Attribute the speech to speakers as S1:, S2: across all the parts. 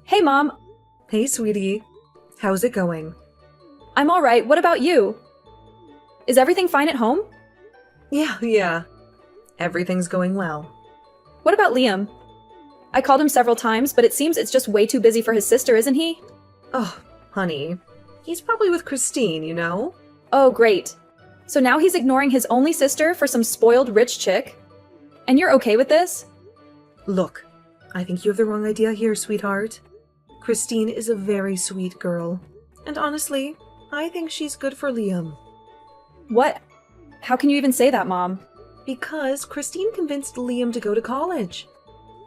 S1: Hey, Mom.
S2: Hey, sweetie. How's it going?
S1: I'm all right. What about you? Is everything fine at home?
S2: Yeah. Everything's going well.
S1: What about Liam? I called him several times, but it seems it's just way too busy for his sister, isn't he?
S2: Oh, honey. He's probably with Christine, you know?
S1: Oh, great. So now he's ignoring his only sister for some spoiled rich chick? And you're okay with this?
S2: Look, I think you have the wrong idea here, sweetheart. Christine is a very sweet girl. And honestly, I think she's good for Liam.
S1: What? How can you even say that, Mom?
S2: Because Christine convinced Liam to go to college.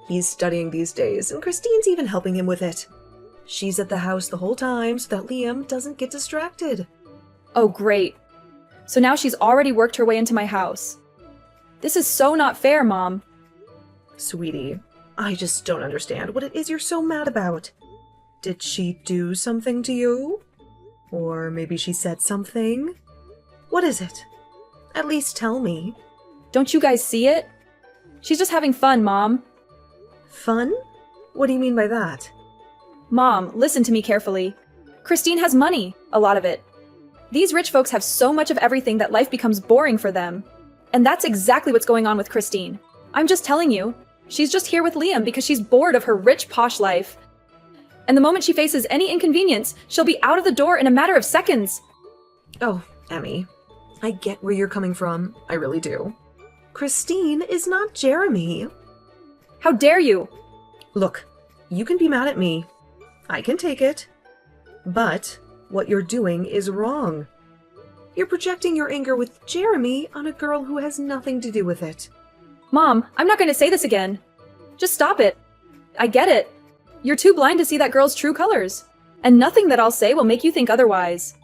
S2: He's studying these days, and Christine's even helping him with it. She's at the house the whole time so that Liam doesn't get distracted.
S1: Oh, great. So now she's already worked her way into my house. This is so not fair, Mom.
S2: Sweetie, I just don't understand what it is you're so mad about. Did she do something to you? Or maybe she said something? What is it? At least tell me.
S1: Don't you guys see it? She's just having fun, Mom.
S2: Fun? What do you mean by that?
S1: Mom, listen to me carefully. Christine has money, a lot of it. These rich folks have so much of everything that life becomes boring for them. And that's exactly what's going on with Christine. I'm just telling you. She's just here with Liam because she's bored of her rich, posh life. And the moment she faces any inconvenience, she'll be out of the door in a matter of seconds.
S2: Oh, Emmy, I get where you're coming from. I really do. Christine is not Jeremy.
S1: How dare you?
S2: Look, you can be mad at me. I can take it. But what you're doing is wrong. You're projecting your anger with Jeremy on a girl who has nothing to do with it.
S1: Mom, I'm not going to say this again. Just stop it. I get it. You're too blind to see that girl's true colors. And nothing that I'll say will make you think otherwise.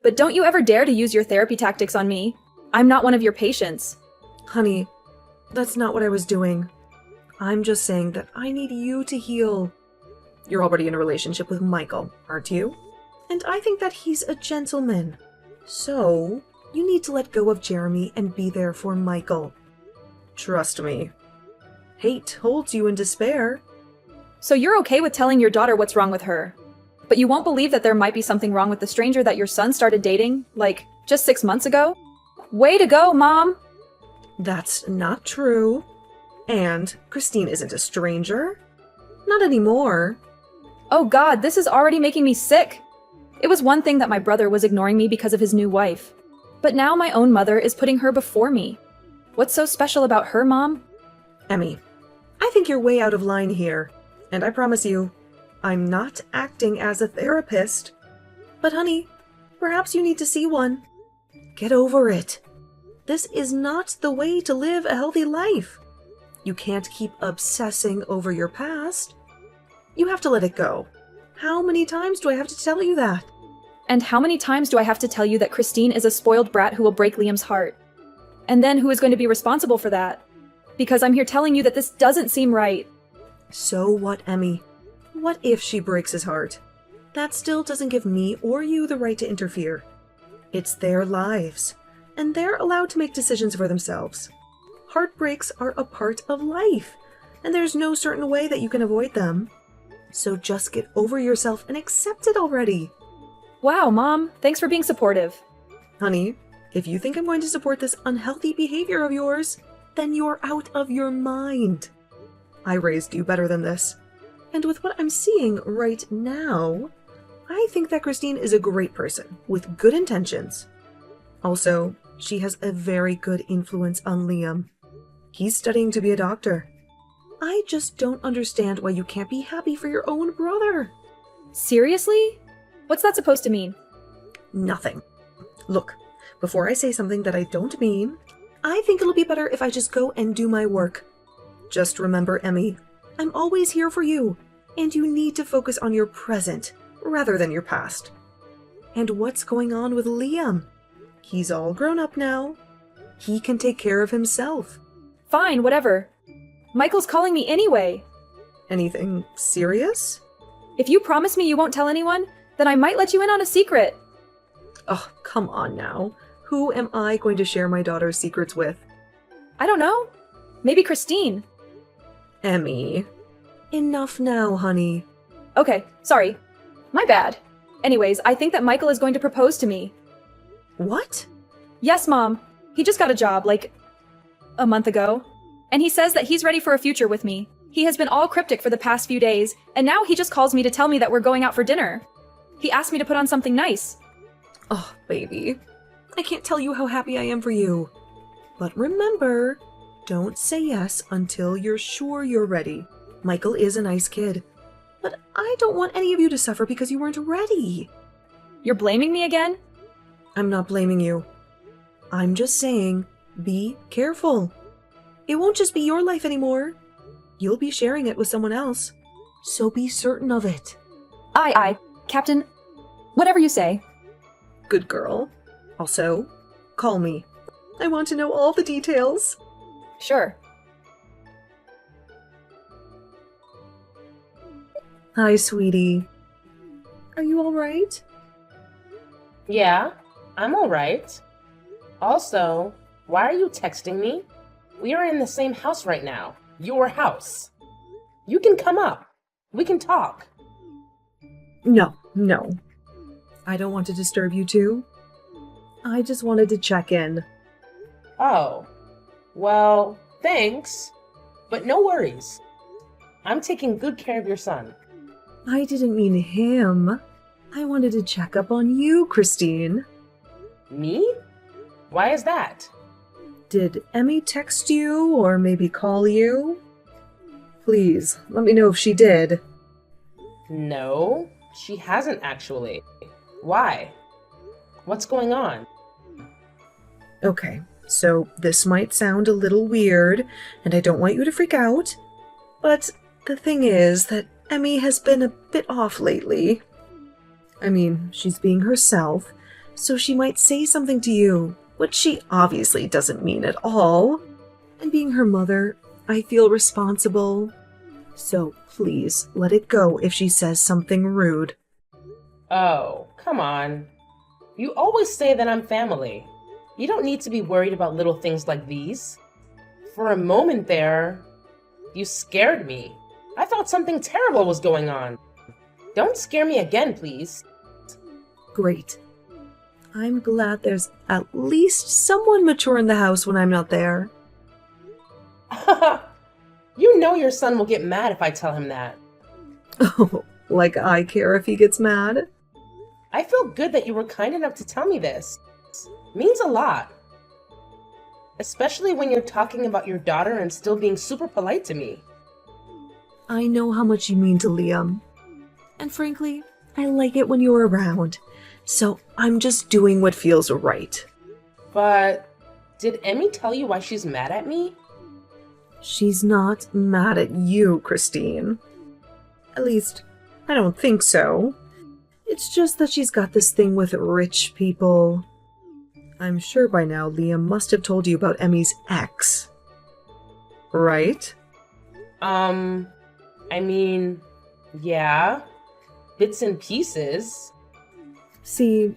S1: But don't you ever dare to use your therapy tactics on me. I'm not one of your patients.
S2: Honey, that's not what I was doing. I'm just saying that I need you to heal. You're already in a relationship with Michael, aren't you? And I think that he's a gentleman. So, you need to let go of Jeremy and be there for Michael. Trust me. Hate holds you in despair.
S1: So you're okay with telling your daughter what's wrong with her. But you won't believe that there might be something wrong with the stranger that your son started dating, like, just 6 months ago? Way to go, Mom!
S2: That's not true. And Christine isn't a stranger. Not anymore.
S1: Oh God, this is already making me sick. It was one thing that my brother was ignoring me because of his new wife. But now my own mother is putting her before me. What's so special about her, Mom?
S2: Emmy, I think you're way out of line here. And I promise you, I'm not acting as a therapist. But honey, perhaps you need to see one. Get over it. This is not the way to live a healthy life. You can't keep obsessing over your past. You have to let it go. How many times do I have to tell you that?
S1: And how many times do I have to tell you that Christine is a spoiled brat who will break Liam's heart? And then who is going to be responsible for that? Because I'm here telling you that this doesn't seem right.
S2: So what, Emmy? What if she breaks his heart? That still doesn't give me or you the right to interfere. It's their lives, and they're allowed to make decisions for themselves. Heartbreaks are a part of life, and there's no certain way that you can avoid them. So just get over yourself and accept it already.
S1: Wow, Mom, thanks for being supportive.
S2: Honey, if you think I'm going to support this unhealthy behavior of yours, then you're out of your mind. I raised you better than this. And with what I'm seeing right now, I think that Christine is a great person with good intentions. Also, she has a very good influence on Liam. He's studying to be a doctor. I just don't understand why you can't be happy for your own brother.
S1: Seriously? What's that supposed to mean?
S2: Nothing. Look, before I say something that I don't mean, I think it'll be better if I just go and do my work. Just remember, Emmy, I'm always here for you, and you need to focus on your present rather than your past. And what's going on with Liam? He's all grown up now. He can take care of himself.
S1: Fine, whatever. Michael's calling me anyway.
S2: Anything serious?
S1: If you promise me you won't tell anyone, then I might let you in on a secret.
S2: Oh, come on now. Who am I going to share my daughter's secrets with?
S1: I don't know. Maybe Christine.
S2: Emmy. Enough now, honey.
S1: Okay, sorry. My bad. Anyways, I think that Michael is going to propose to me.
S2: What?
S1: Yes, Mom. He just got a job, like, a month ago. And he says that he's ready for a future with me. He has been all cryptic for the past few days, and now he just calls me to tell me that we're going out for dinner. He asked me to put on something nice.
S2: Oh, baby. I can't tell you how happy I am for you. But remember, don't say yes until you're sure you're ready. Michael is a nice kid. But I don't want any of you to suffer because you weren't ready.
S1: You're blaming me again?
S2: I'm not blaming you. I'm just saying, be careful. It won't just be your life anymore. You'll be sharing it with someone else. So be certain of it.
S1: Aye, Captain. Whatever you say.
S2: Good girl. Also, call me. I want to know all the details.
S1: Sure.
S2: Hi, sweetie. Are you all right?
S3: Yeah, I'm all right. Also, why are you texting me? We are in the same house right now. Your house. You can come up. We can talk.
S2: No. I don't want to disturb you two. I just wanted to check in.
S3: Oh, well, thanks. But no worries. I'm taking good care of your son.
S2: I didn't mean him. I wanted to check up on you, Christine.
S3: Me? Why is that?
S2: Did Emmy text you or maybe call you? Please, let me know if she did.
S3: No, she hasn't actually. Why? What's going on?
S2: Okay, so this might sound a little weird, and I don't want you to freak out, but the thing is that Emmy has been a bit off lately. I mean, she's being herself, so she might say something to you, which she obviously doesn't mean at all. And being her mother, I feel responsible. So please, let it go if she says something rude.
S3: Oh, come on. You always say that I'm family. You don't need to be worried about little things like these. For a moment there, you scared me. I thought something terrible was going on. Don't scare me again, please.
S2: Great. I'm glad there's at least someone mature in the house when I'm not there.
S3: You know your son will get mad if I tell him that.
S2: Oh, like I care if he gets mad?
S3: I feel good that you were kind enough to tell me this. Means a lot. Especially when you're talking about your daughter and still being super polite to me.
S2: I know how much you mean to Liam. And frankly, I like it when you're around. So I'm just doing what feels right.
S3: But did Emmy tell you why she's mad at me?
S2: She's not mad at you, Christine. At least, I don't think so. It's just that she's got this thing with rich people. I'm sure by now Liam must have told you about Emmy's ex. Right?
S3: I mean, yeah. Bits and pieces.
S2: See,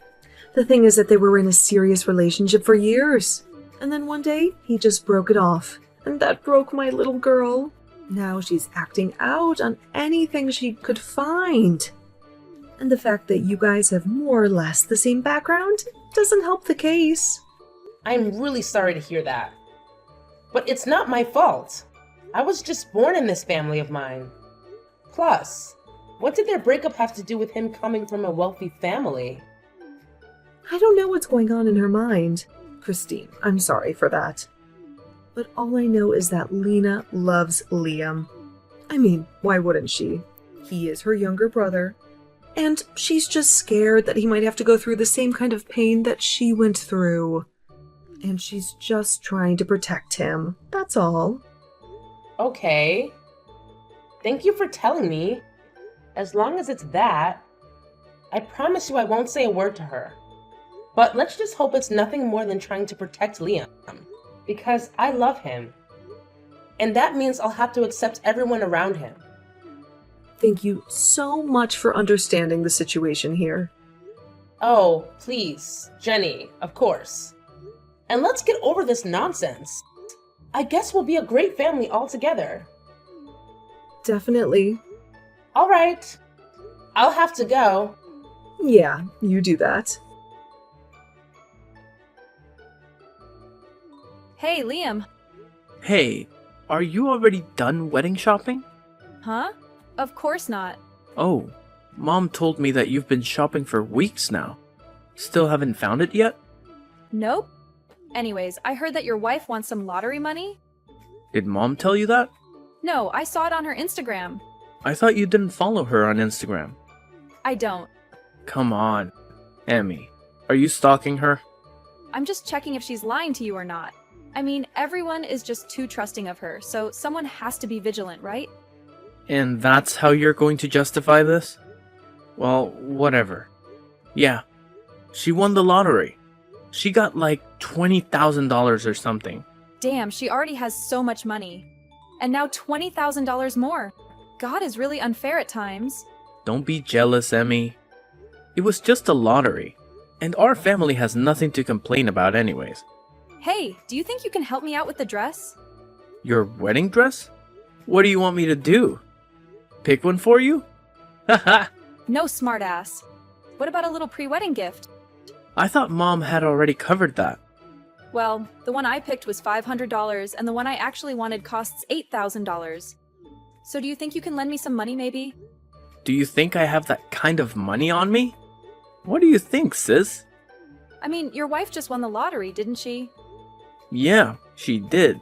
S2: the thing is that they were in a serious relationship for years. And then one day, he just broke it off. And that broke my little girl. Now she's acting out on anything she could find. And the fact that you guys have more or less the same background doesn't help the case.
S3: I'm really sorry to hear that. But it's not my fault. I was just born in this family of mine. Plus, what did their breakup have to do with him coming from a wealthy family?
S2: I don't know what's going on in her mind. Christine, I'm sorry for that. But all I know is that Lena loves Liam. I mean, why wouldn't she? He is her younger brother. And she's just scared that he might have to go through the same kind of pain that she went through. And she's just trying to protect him. That's all.
S3: Okay. Thank you for telling me. As long as it's that, I promise you I won't say a word to her. But let's just hope it's nothing more than trying to protect Liam. Because I love him. And that means I'll have to accept everyone around him.
S2: Thank you so much for understanding the situation here.
S3: Oh, please, Jenny, of course. And let's get over this nonsense. I guess we'll be a great family all together.
S2: Definitely.
S3: All right. I'll have to go.
S2: Yeah, you do that.
S1: Hey, Liam.
S4: Hey, are you already done wedding shopping?
S1: Huh? Of course not.
S4: Oh, Mom told me that you've been shopping for weeks now. Still haven't found it yet?
S1: Nope. Anyways, I heard that your wife wants some lottery money?
S4: Did Mom tell you that?
S1: No, I saw it on her Instagram.
S4: I thought you didn't follow her on Instagram.
S1: I don't.
S4: Come on, Emmy. Are you stalking her?
S1: I'm just checking if she's lying to you or not. I mean, everyone is just too trusting of her, so someone has to be vigilant, right?
S4: And that's how you're going to justify this? Well, whatever. Yeah, she won the lottery. She got like $20,000 or something.
S1: Damn, she already has so much money. And now $20,000 more. God is really unfair at times.
S4: Don't be jealous, Emmy. It was just a lottery, and our family has nothing to complain about anyways.
S1: Hey, do you think you can help me out with the dress?
S4: Your wedding dress? What do you want me to do? Pick one for you? Haha!
S1: No, smartass. What about a little pre-wedding gift?
S4: I thought Mom had already covered that.
S1: Well, the one I picked was $500, and the one I actually wanted costs $8,000. So do you think you can lend me some money, maybe?
S4: Do you think I have that kind of money on me? What do you think, sis?
S1: I mean, your wife just won the lottery, didn't she?
S4: Yeah, she did.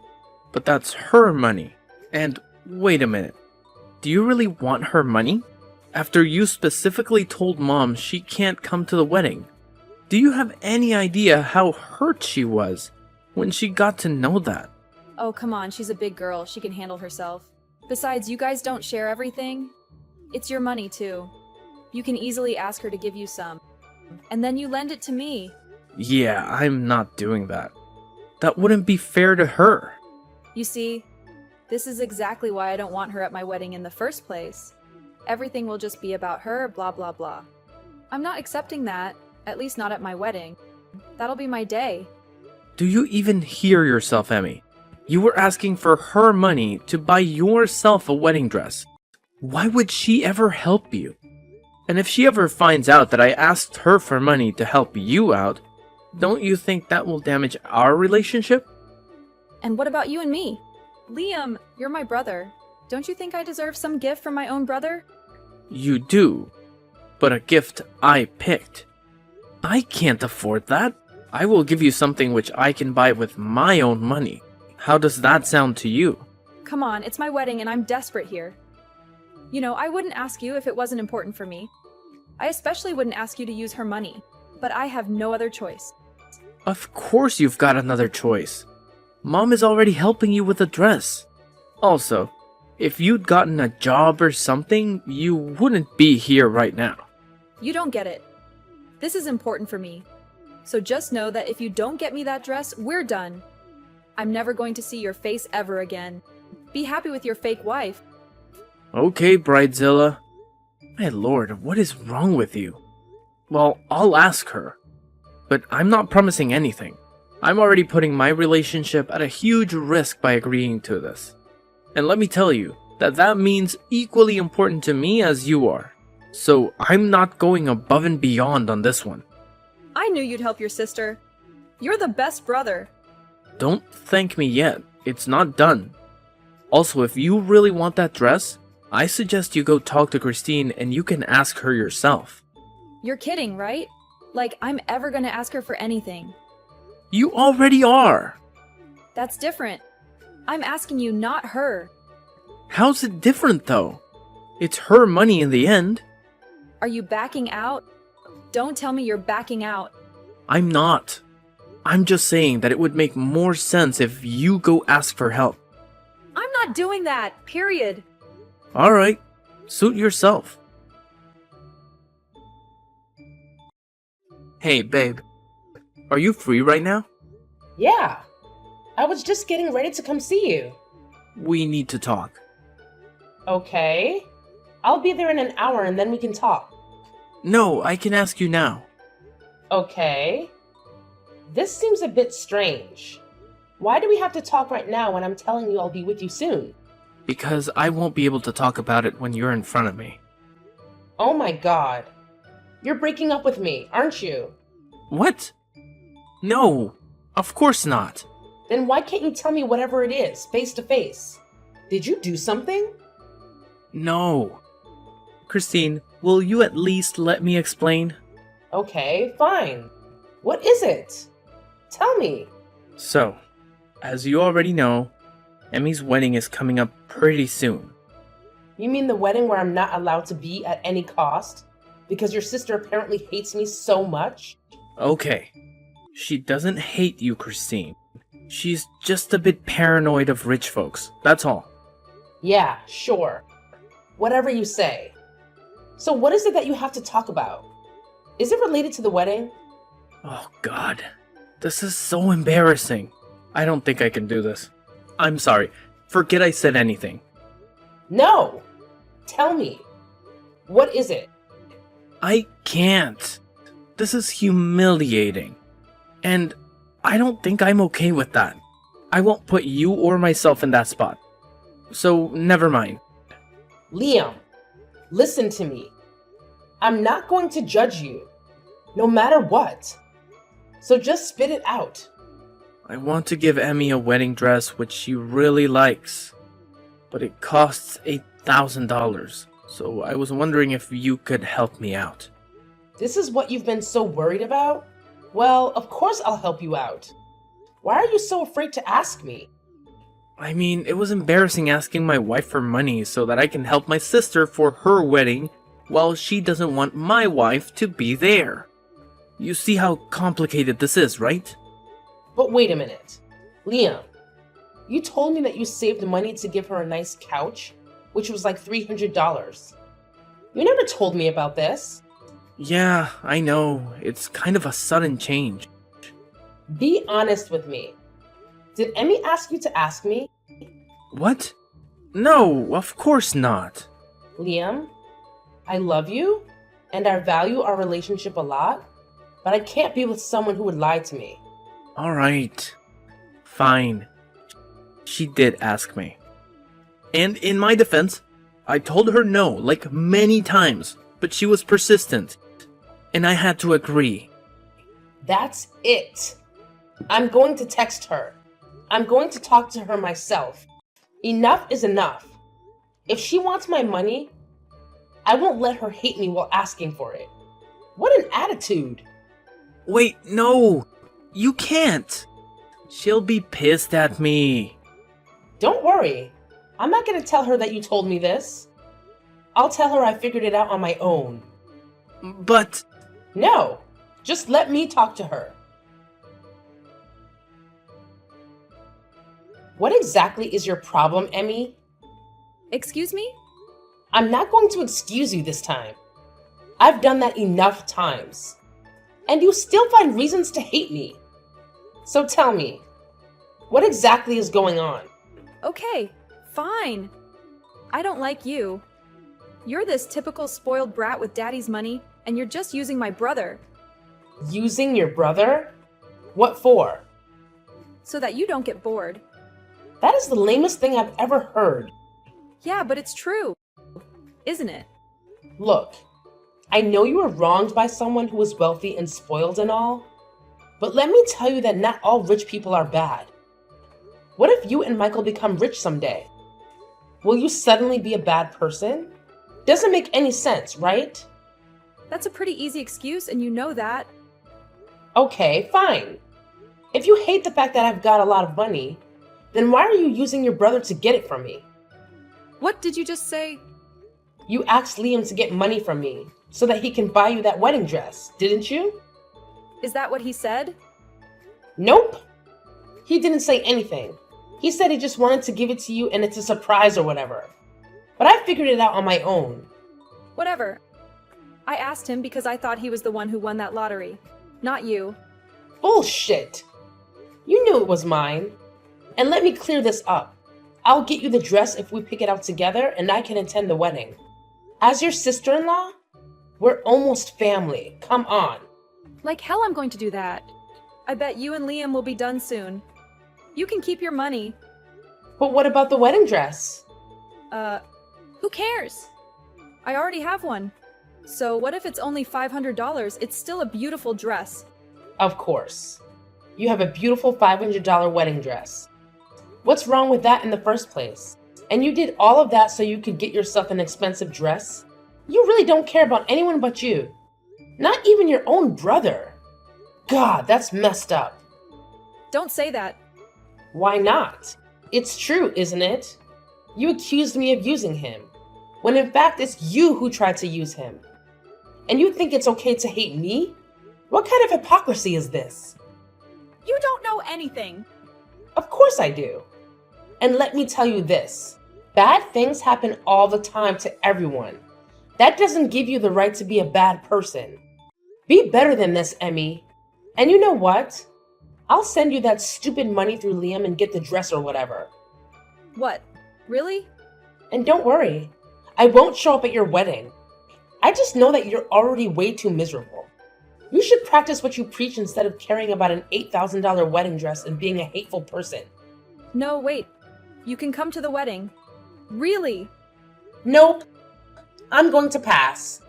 S4: But that's her money. And wait a minute. Do you really want her money? After you specifically told Mom she can't come to the wedding. Do you have any idea how hurt she was when she got to know that?
S1: Oh, come on, she's a big girl. She can handle herself. Besides, you guys don't share everything. It's your money, too. You can easily ask her to give you some. And then you lend it to me.
S4: Yeah, I'm not doing that. That wouldn't be fair to her.
S1: You see, this is exactly why I don't want her at my wedding in the first place. Everything will just be about her, blah blah blah. I'm not accepting that, at least not at my wedding. That'll be my day.
S4: Do you even hear yourself, Emmy? You were asking for her money to buy yourself a wedding dress. Why would she ever help you? And if she ever finds out that I asked her for money to help you out, don't you think that will damage our relationship?
S1: And what about you and me? Liam, you're my brother. Don't you think I deserve some gift from my own brother?
S4: You do, but a gift I picked. I can't afford that. I will give you something which I can buy with my own money. How does that sound to you?
S1: Come on, it's my wedding and I'm desperate here. You know, I wouldn't ask you if it wasn't important for me. I especially wouldn't ask you to use her money, but I have no other choice.
S4: Of course you've got another choice. Mom is already helping you with the dress. Also, if you'd gotten a job or something, you wouldn't be here right now.
S1: You don't get it. This is important for me. So just know that if you don't get me that dress, we're done. I'm never going to see your face ever again. Be happy with your fake wife.
S4: Okay, Bridezilla. My lord, what is wrong with you? Well, I'll ask her. But I'm not promising anything. I'm already putting my relationship at a huge risk by agreeing to this. And let me tell you, that means equally important to me as you are. So I'm not going above and beyond on this one.
S1: I knew you'd help your sister. You're the best brother.
S4: Don't thank me yet. It's not done. Also, if you really want that dress, I suggest you go talk to Christine and you can ask her yourself.
S1: You're kidding, right? Like I'm ever gonna ask her for anything.
S4: You already are!
S1: That's different. I'm asking you, not her.
S4: How's it different though? It's her money in the end.
S1: Are you backing out? Don't tell me you're backing out.
S4: I'm not. I'm just saying that it would make more sense if you go ask for help.
S1: I'm not doing that, period.
S4: Alright, suit yourself. Hey, babe. Are you free right now?
S3: Yeah. I was just getting ready to come see you.
S4: We need to talk.
S3: Okay. I'll be there in an hour and then we can talk.
S4: No, I can ask you now.
S3: Okay. This seems a bit strange. Why do we have to talk right now when I'm telling you I'll be with you soon?
S4: Because I won't be able to talk about it when you're in front of me.
S3: Oh my god. You're breaking up with me, aren't you?
S4: What? No, of course not.
S3: Then why can't you tell me whatever it is, face to face? Did you do something?
S4: No. Christine, will you at least let me explain?
S3: Okay, fine. What is it? Tell me.
S4: So, as you already know, Emmy's wedding is coming up pretty soon.
S3: You mean the wedding where I'm not allowed to be at any cost? Because your sister apparently hates me so much?
S4: Okay. She doesn't hate you, Christine. She's just a bit paranoid of rich folks, that's all.
S3: Yeah, sure. Whatever you say. So what is it that you have to talk about? Is it related to the wedding?
S4: Oh god. This is so embarrassing. I don't think I can do this. I'm sorry. Forget I said anything.
S3: No! Tell me. What is it?
S4: I can't. This is humiliating. And I don't think I'm okay with that. I won't put you or myself in that spot. So, never mind.
S3: Liam, listen to me. I'm not going to judge you, no matter what. So just spit it out.
S4: I want to give Emmy a wedding dress which she really likes. But it costs $8,000. So I was wondering if you could help me out.
S3: This is what you've been so worried about? Well, of course I'll help you out. Why are you so afraid to ask me?
S4: I mean, it was embarrassing asking my wife for money so that I can help my sister for her wedding while she doesn't want my wife to be there. You see how complicated this is, right?
S3: But wait a minute. Liam, you told me that you saved money to give her a nice couch, which was like $300. You never told me about this.
S4: Yeah, I know. It's kind of a sudden change.
S3: Be honest with me. Did Emmy ask you to ask me?
S4: What? No, of course not.
S3: Liam, I love you, and I value our relationship a lot, but I can't be with someone who would lie to me.
S4: Alright. Fine. She did ask me. And in my defense, I told her no, like many times, but she was persistent. And I had to agree.
S3: That's it. I'm going to text her. I'm going to talk to her myself. Enough is enough. If she wants my money, I won't let her hate me while asking for it. What an attitude.
S4: Wait, no! You can't! She'll be pissed at me.
S3: Don't worry. I'm not going to tell her that you told me this. I'll tell her I figured it out on my own.
S4: But...
S3: No, just let me talk to her. What exactly is your problem, Emmy?
S1: Excuse me?
S3: I'm not going to excuse you this time. I've done that enough times. And you still find reasons to hate me. So tell me, what exactly is going on?
S1: Okay, fine. I don't like you. You're this typical spoiled brat with daddy's money, and you're just using my brother.
S3: Using your brother? What for?
S1: So that you don't get bored.
S3: That is the lamest thing I've ever heard.
S1: Yeah, but it's true. Isn't it?
S3: Look, I know you were wronged by someone who was wealthy and spoiled and all, but let me tell you that not all rich people are bad. What if you and Michael become rich someday? Will you suddenly be a bad person? Doesn't make any sense, right?
S1: That's a pretty easy excuse, and you know that.
S3: Okay, fine. If you hate the fact that I've got a lot of money, then why are you using your brother to get it from me?
S1: What did you just say?
S3: You asked Liam to get money from me so that he can buy you that wedding dress, didn't you?
S1: Is that what he said?
S3: Nope. He didn't say anything. He said he just wanted to give it to you and it's a surprise or whatever. But I figured it out on my own.
S1: Whatever. I asked him because I thought he was the one who won that lottery. Not you.
S3: Bullshit. You knew it was mine. And let me clear this up. I'll get you the dress if we pick it out together and I can attend the wedding. As your sister-in-law, we're almost family. Come on.
S1: Like hell I'm going to do that. I bet you and Liam will be done soon. You can keep your money.
S3: But what about the wedding dress?
S1: Who cares? I already have one. So what if it's only $500? It's still a beautiful dress.
S3: Of course. You have a beautiful $500 wedding dress. What's wrong with that in the first place? And you did all of that so you could get yourself an expensive dress? You really don't care about anyone but you. Not even your own brother. God, that's messed up.
S1: Don't say that.
S3: Why not? It's true, isn't it? You accused me of using him, when in fact it's you who tried to use him. And you think it's okay to hate me? What kind of hypocrisy is this?
S1: You don't know anything.
S3: Of course I do. And let me tell you this. Bad things happen all the time to everyone. That doesn't give you the right to be a bad person. Be better than this, Emmy. And you know what? I'll send you that stupid money through Liam and get the dress or whatever.
S1: What? Really?
S3: And don't worry, I won't show up at your wedding. I just know that you're already way too miserable. You should practice what you preach instead of caring about an $8,000 wedding dress and being a hateful person.
S1: No, wait. You can come to the wedding. Really?
S3: Nope. I'm going to pass.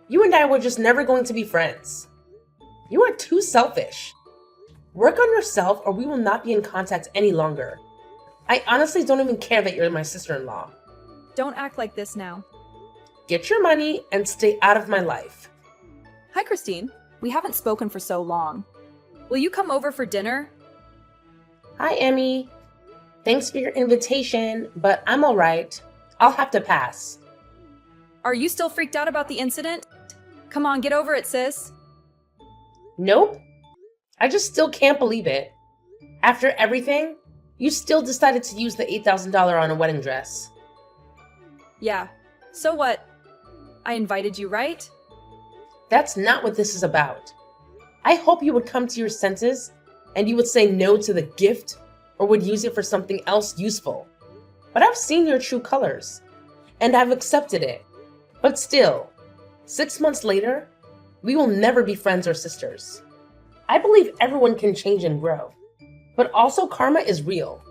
S3: You and I were just never going to be friends. You are too selfish. Work on yourself or we will not be in contact any longer. I honestly don't even care that you're my sister-in-law.
S1: Don't act like this now.
S3: Get your money and stay out of my life.
S1: Hi, Christine. We haven't spoken for so long. Will you come over for dinner?
S3: Hi, Emmy. Thanks for your invitation, but I'm all right. I'll have to pass.
S1: Are you still freaked out about the incident? Come on, get over it, sis.
S3: Nope. I just still can't believe it. After everything, you still decided to use the $8,000 on a wedding dress.
S1: Yeah. So what? I invited you, right?
S3: That's not what this is about. I hope you would come to your senses and you would say no to the gift or would use it for something else useful. But I've seen your true colors and I've accepted it. But still, 6 months later, we will never be friends or sisters. I believe everyone can change and grow, but also karma is real.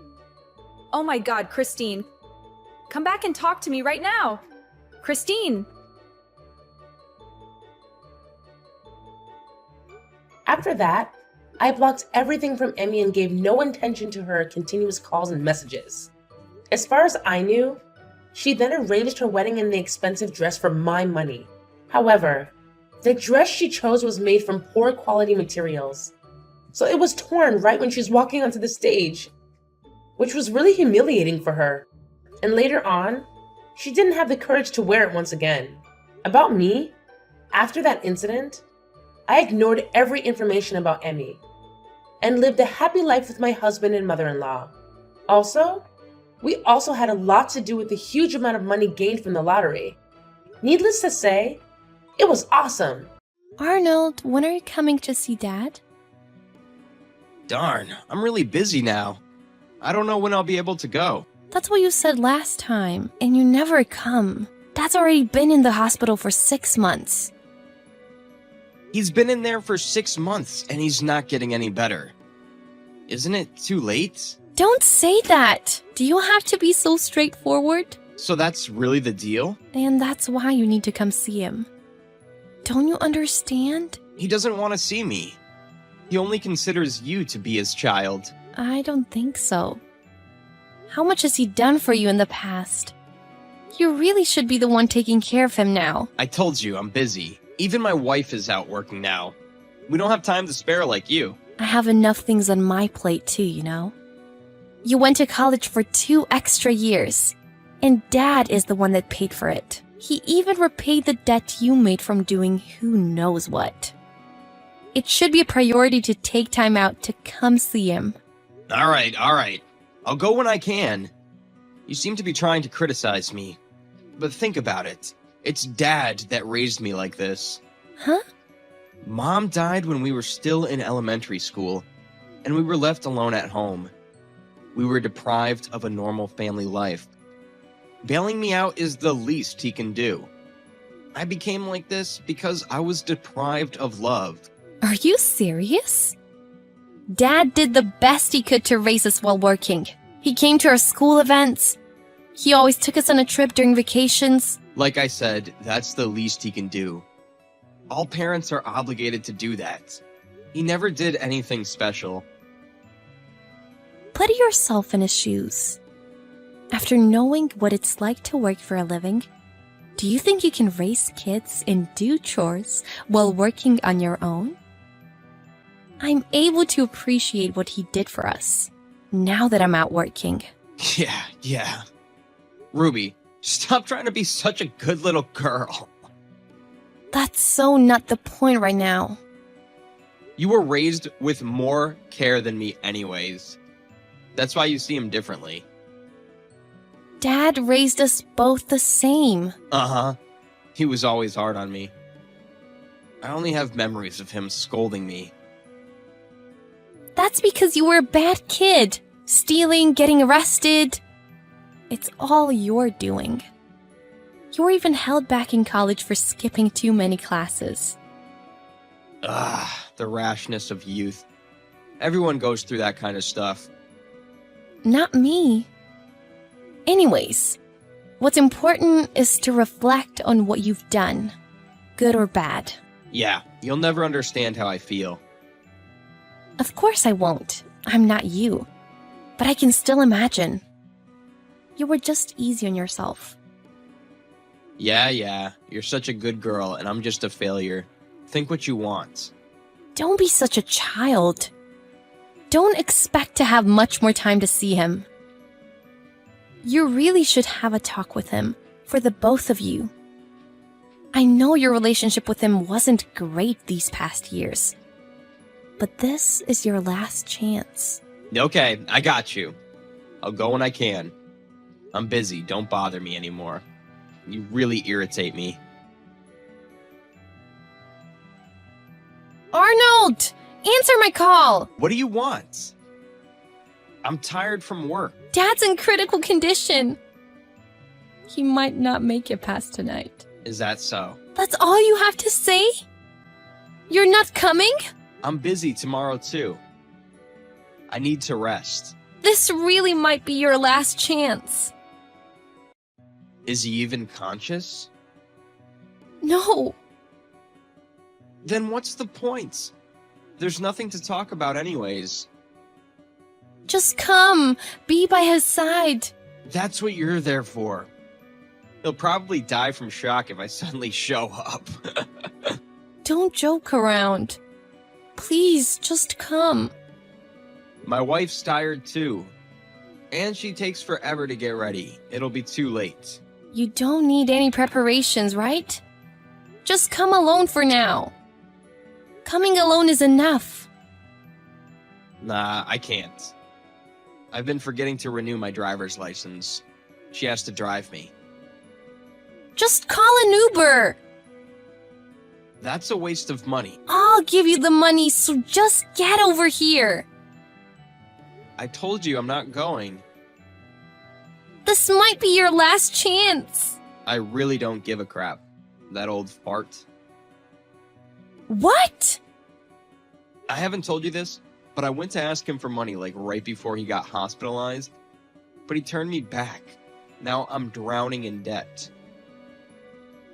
S1: Oh my God, Christine. Come back and talk to me right now. Christine!
S3: After that, I blocked everything from Emmy and gave no attention to her continuous calls and messages. As far as I knew, she then arranged her wedding in the expensive dress for my money. However, the dress she chose was made from poor quality materials, so it was torn right when she was walking onto the stage, which was really humiliating for her. And later on, she didn't have the courage to wear it once again. About me, after that incident, I ignored every information about Emmy and lived a happy life with my husband and mother-in-law. Also, we also had a lot to do with the huge amount of money gained from the lottery. Needless to say, it was awesome.
S5: Arnold, when are you coming to see Dad?
S6: Darn, I'm really busy now. I don't know when I'll be able to go.
S5: That's what you said last time, and you never come. Dad's already been in the hospital for 6 months.
S6: He's been in there for 6 months, and he's not getting any better. Isn't it too late?
S5: Don't say that! Do you have to be so straightforward?
S6: So that's really the deal?
S5: And that's why you need to come see him. Don't you understand?
S6: He doesn't want to see me. He only considers you to be his child.
S5: I don't think so. How much has he done for you in the past? You really should be the one taking care of him now.
S6: I told you, I'm busy. Even my wife is out working now. We don't have time to spare like you.
S5: I have enough things on my plate too, you know? You went to college for 2 extra years, and Dad is the one that paid for it. He even repaid the debt you made from doing who knows what. It should be a priority to take time out to come see him.
S6: All right. I'll go when I can. You seem to be trying to criticize me. But think about it. It's Dad that raised me like this.
S5: Huh?
S6: Mom died when we were still in elementary school, and we were left alone at home. We were deprived of a normal family life. Bailing me out is the least he can do. I became like this because I was deprived of love.
S5: Are you serious? Dad did the best he could to raise us while working. He came to our school events. He always took us on a trip during vacations.
S6: Like I said, that's the least he can do. All parents are obligated to do that. He never did anything special.
S5: Put yourself in his shoes. After knowing what it's like to work for a living, do you think you can raise kids and do chores while working on your own? I'm able to appreciate what he did for us, now that I'm out working.
S6: Yeah. Ruby, stop trying to be such a good little girl.
S5: That's so not the point right now.
S6: You were raised with more care than me anyways. That's why you see him differently.
S5: Dad raised us both the same.
S6: Uh-huh. He was always hard on me. I only have memories of him scolding me.
S5: That's because you were a bad kid. Stealing, getting arrested. It's all your doing. You were even held back in college for skipping too many classes.
S6: The rashness of youth. Everyone goes through that kind of stuff.
S5: Not me. Anyways, what's important is to reflect on what you've done, good or bad.
S6: Yeah, you'll never understand how I feel.
S5: Of course I won't. I'm not you. But I can still imagine. You were just easy on yourself.
S6: Yeah, you're such a good girl and I'm just a failure. Think what you want.
S5: Don't be such a child. Don't expect to have much more time to see him. You really should have a talk with him, for the both of you. I know your relationship with him wasn't great these past years, but this is your last chance.
S6: Okay, I got you. I'll go when I can. I'm busy, don't bother me anymore. You really irritate me.
S5: Arnold! Answer my call!
S6: What do you want? I'm tired from work.
S5: Dad's in critical condition. He might not make it past tonight.
S6: Is that so?
S5: That's all you have to say? You're not coming?
S6: I'm busy tomorrow too. I need to rest.
S5: This really might be your last chance.
S6: Is he even conscious?
S5: No.
S6: Then what's the point? There's nothing to talk about anyways.
S5: Just come. Be by his side.
S6: That's what you're there for. He'll probably die from shock if I suddenly show up.
S5: Don't joke around. Please, just come.
S6: My wife's tired too. And she takes forever to get ready. It'll be too late.
S5: You don't need any preparations, right? Just come alone for now. Coming alone is enough.
S6: Nah, I can't. I've been forgetting to renew my driver's license. She has to drive me.
S5: Just call an Uber.
S6: That's a waste of money.
S5: I'll give you the money, so just get over here.
S6: I told you I'm not going.
S5: This might be your last chance.
S6: I really don't give a crap. That old fart.
S5: What?
S6: I haven't told you this, but I went to ask him for money like right before he got hospitalized. But he turned me back. Now I'm drowning in debt.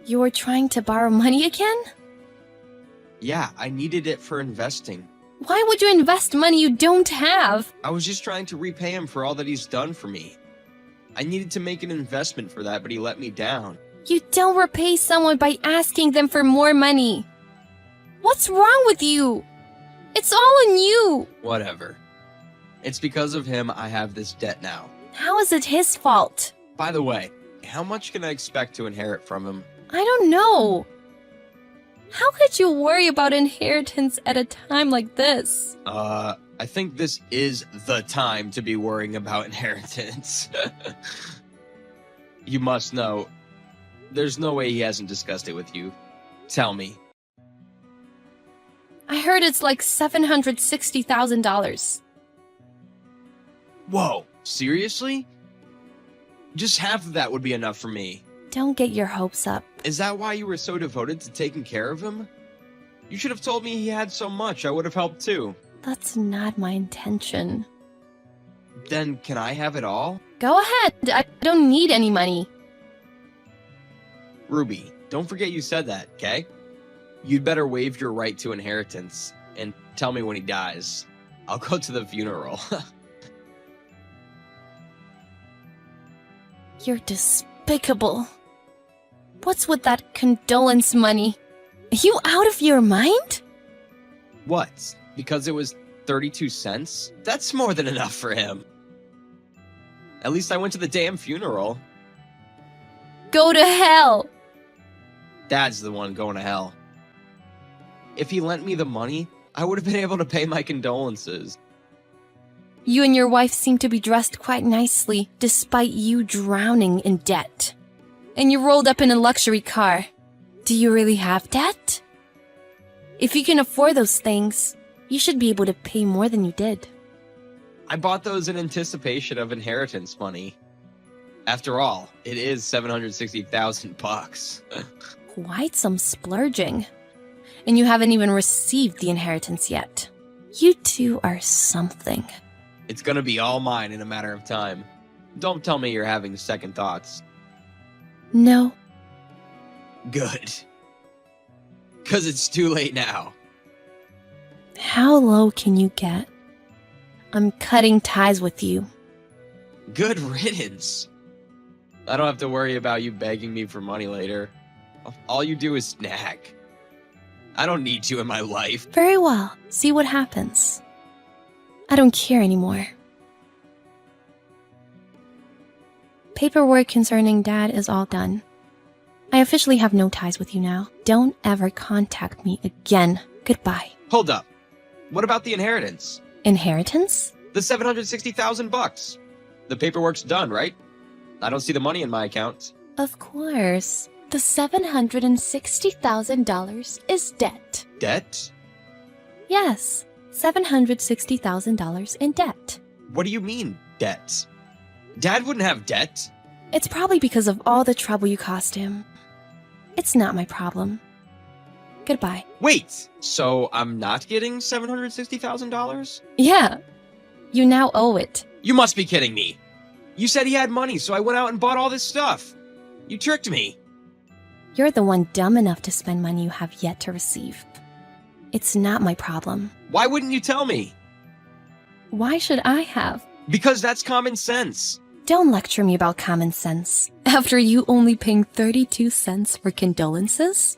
S5: You were trying to borrow money again?
S6: Yeah, I needed it for investing.
S5: Why would you invest money you don't have?
S6: I was just trying to repay him for all that he's done for me. I needed to make an investment for that, but he let me down.
S5: You don't repay someone by asking them for more money. What's wrong with you? It's all on you.
S6: Whatever. It's because of him I have this debt now.
S5: How is it his fault?
S6: By the way, how much can I expect to inherit from him?
S5: I don't know. How could you worry about inheritance at a time like this?
S6: I think this is the time to be worrying about inheritance. You must know, there's no way he hasn't discussed it with you. Tell me.
S5: I heard it's like $760,000.
S6: Whoa, seriously? Just half of that would be enough for me.
S5: Don't get your hopes up.
S6: Is that why you were so devoted to taking care of him? You should have told me he had so much. I would have helped too.
S5: That's not my intention.
S6: Then can I have it all?
S5: Go ahead. I don't need any money.
S6: Ruby, don't forget you said that, okay? You'd better waive your right to inheritance and tell me when he dies. I'll go to the funeral.
S5: You're despicable. What's with that condolence money? Are you out of your mind?
S6: What? Because it was 32 cents? That's more than enough for him. At least I went to the damn funeral.
S5: Go to hell!
S6: Dad's the one going to hell. If he lent me the money, I would have been able to pay my condolences.
S5: You and your wife seem to be dressed quite nicely, despite you drowning in debt. And you rolled up in a luxury car. Do you really have debt? If you can afford those things, you should be able to pay more than you did.
S6: I bought those in anticipation of inheritance money. After all, it is $760,000.
S5: Quite some splurging. And you haven't even received the inheritance yet. You two are something.
S6: It's gonna be all mine in a matter of time. Don't tell me you're having second thoughts.
S5: No.
S6: Good. 'Cause it's too late now.
S5: How low can you get? I'm cutting ties with you.
S6: Good riddance. I don't have to worry about you begging me for money later. All you do is nag. I don't need you in my life.
S5: Very well. See what happens. I don't care anymore. Paperwork concerning Dad is all done. I officially have no ties with you now. Don't ever contact me again. Goodbye.
S6: Hold up. What about the inheritance?
S5: Inheritance?
S6: The $760,000. The paperwork's done, right? I don't see the money in my account.
S5: Of course. The $760,000 is debt.
S6: Debt?
S5: Yes, $760,000 in debt.
S6: What do you mean, debt? Dad wouldn't have debt.
S5: It's probably because of all the trouble you caused him. It's not my problem. Goodbye.
S6: Wait, so I'm not getting $760,000?
S5: Yeah, you now owe it.
S6: You must be kidding me. You said he had money, so I went out and bought all this stuff. You tricked me.
S5: You're the one dumb enough to spend money you have yet to receive. It's not my problem.
S6: Why wouldn't you tell me?
S5: Why should I have?
S6: Because that's common sense.
S5: Don't lecture me about common sense. After you only paying 32 cents for condolences?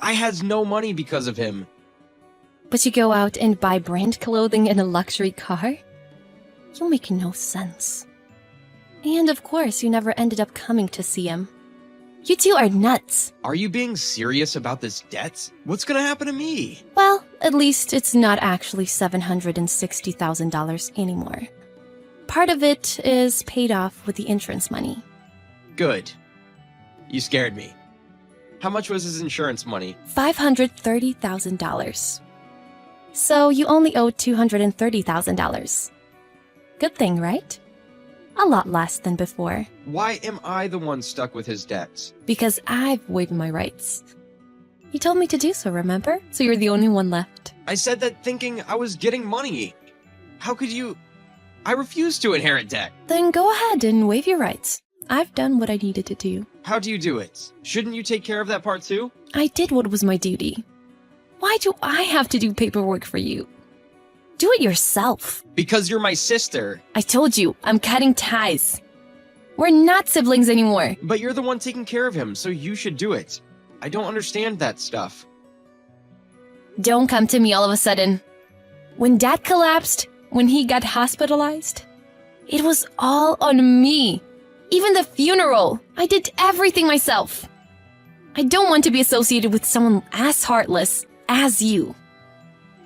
S6: I has no money because of him.
S5: But you go out and buy brand clothing and a luxury car? You make no sense. And of course, you never ended up coming to see him. You two are nuts.
S6: Are you being serious about this debt? What's gonna happen to me?
S5: Well, at least it's not actually $760,000 anymore. Part of it is paid off with the insurance money.
S6: Good. You scared me. How much was his insurance money?
S5: $530,000. So you only owe $230,000. Good thing, right? A lot less than before.
S6: Why am I the one stuck with his debts?
S5: Because I've waived my rights. You told me to do so, remember? So you're the only one left.
S6: I said that thinking I was getting money. How could you... I refuse to inherit debt.
S5: Then go ahead and waive your rights. I've done what I needed to do.
S6: How do you do it? Shouldn't you take care of that part too?
S5: I did what was my duty. Why do I have to do paperwork for you? Do it yourself.
S6: Because you're my sister.
S5: I told you, I'm cutting ties. We're not siblings anymore.
S6: But you're the one taking care of him, so you should do it. I don't understand that stuff.
S5: Don't come to me all of a sudden. When Dad collapsed, when he got hospitalized, it was all on me. Even the funeral. I did everything myself. I don't want to be associated with someone as heartless as you.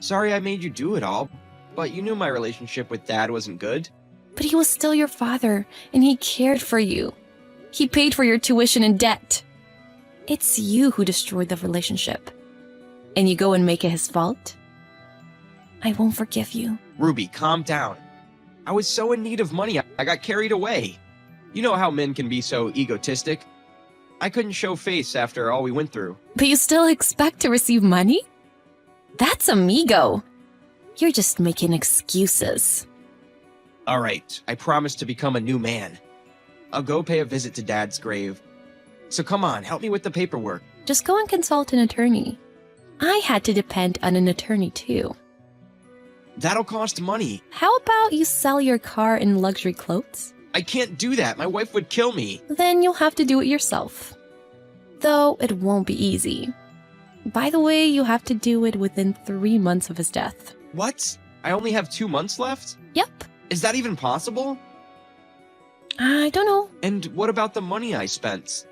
S6: Sorry I made you do it all, but you knew my relationship with Dad wasn't good.
S5: But he was still your father, and he cared for you. He paid for your tuition and debt. It's you who destroyed the relationship. And you go and make it his fault? I won't forgive you.
S6: Ruby, calm down. I was so in need of money, I got carried away. You know how men can be so egotistic. I couldn't show face after all we went through.
S5: But you still expect to receive money? That's amigo. You're just making excuses.
S6: All right, I promise to become a new man. I'll go pay a visit to Dad's grave. So come on, help me with the paperwork.
S5: Just go and consult an attorney. I had to depend on an attorney too.
S6: That'll cost money.
S5: How about you sell your car and luxury clothes?
S6: I can't do that. My wife would kill me.
S5: Then you'll have to do it yourself. Though it won't be easy. By the way, you have to do it within 3 months of his death.
S6: What? I only have 2 months left?
S5: Yep.
S6: Is that even possible?
S5: I don't know.
S6: And what about the money I spent?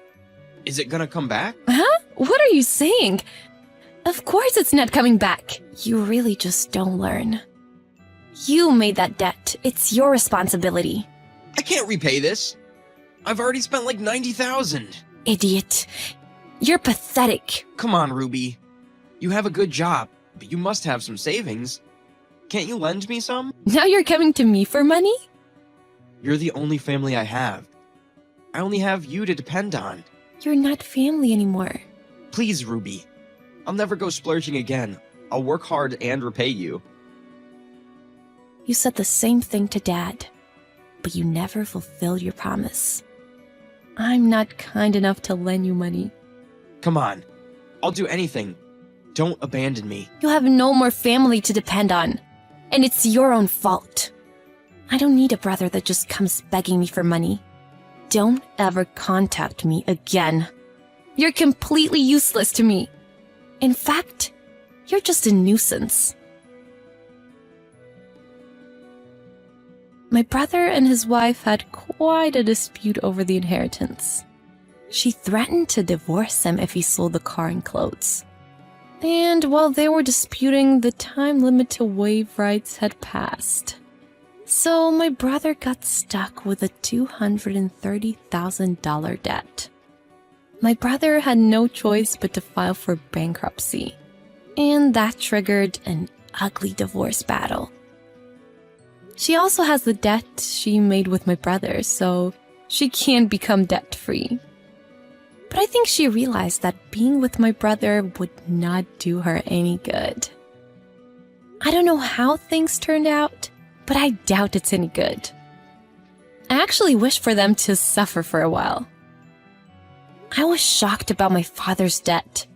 S6: Is it gonna come back?
S5: Huh? What are you saying? Of course it's not coming back. You really just don't learn. You made that debt. It's your responsibility.
S6: I can't repay this. I've already spent like $90,000.
S5: Idiot. You're pathetic.
S6: Come on, Ruby. You have a good job, but you must have some savings. Can't you lend me some?
S5: Now you're coming to me for money?
S6: You're the only family I have. I only have you to depend on.
S5: You're not family anymore.
S6: Please, Ruby. I'll never go splurging again. I'll work hard and repay you.
S5: You said the same thing to Dad, but you never fulfilled your promise. I'm not kind enough to lend you money.
S6: Come on. I'll do anything. Don't abandon me.
S5: You have no more family to depend on, and it's your own fault. I don't need a brother that just comes begging me for money. Don't ever contact me again. You're completely useless to me. In fact, you're just a nuisance. My brother and his wife had quite a dispute over the inheritance. She threatened to divorce him if he sold the car and clothes. And while they were disputing, the time limit to waive rights had passed. So my brother got stuck with a $230,000 debt. My brother had no choice but to file for bankruptcy, and that triggered an ugly divorce battle. She also has the debt she made with my brother, so she can't become debt-free. But I think she realized that being with my brother would not do her any good. I don't know how things turned out, but I doubt it's any good. I actually wish for them to suffer for a while. I was shocked about my father's debt,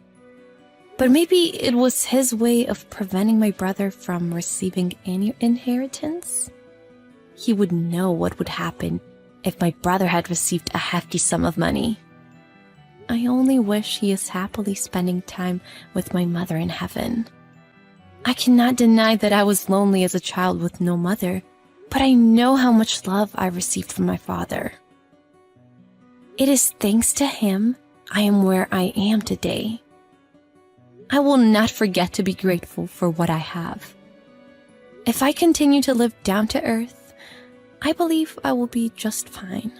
S5: but maybe it was his way of preventing my brother from receiving any inheritance. He would know what would happen if my brother had received a hefty sum of money. I only wish he is happily spending time with my mother in heaven. I cannot deny that I was lonely as a child with no mother, but I know how much love I received from my father. It is thanks to him I am where I am today. I will not forget to be grateful for what I have. If I continue to live down to earth, I believe I will be just fine.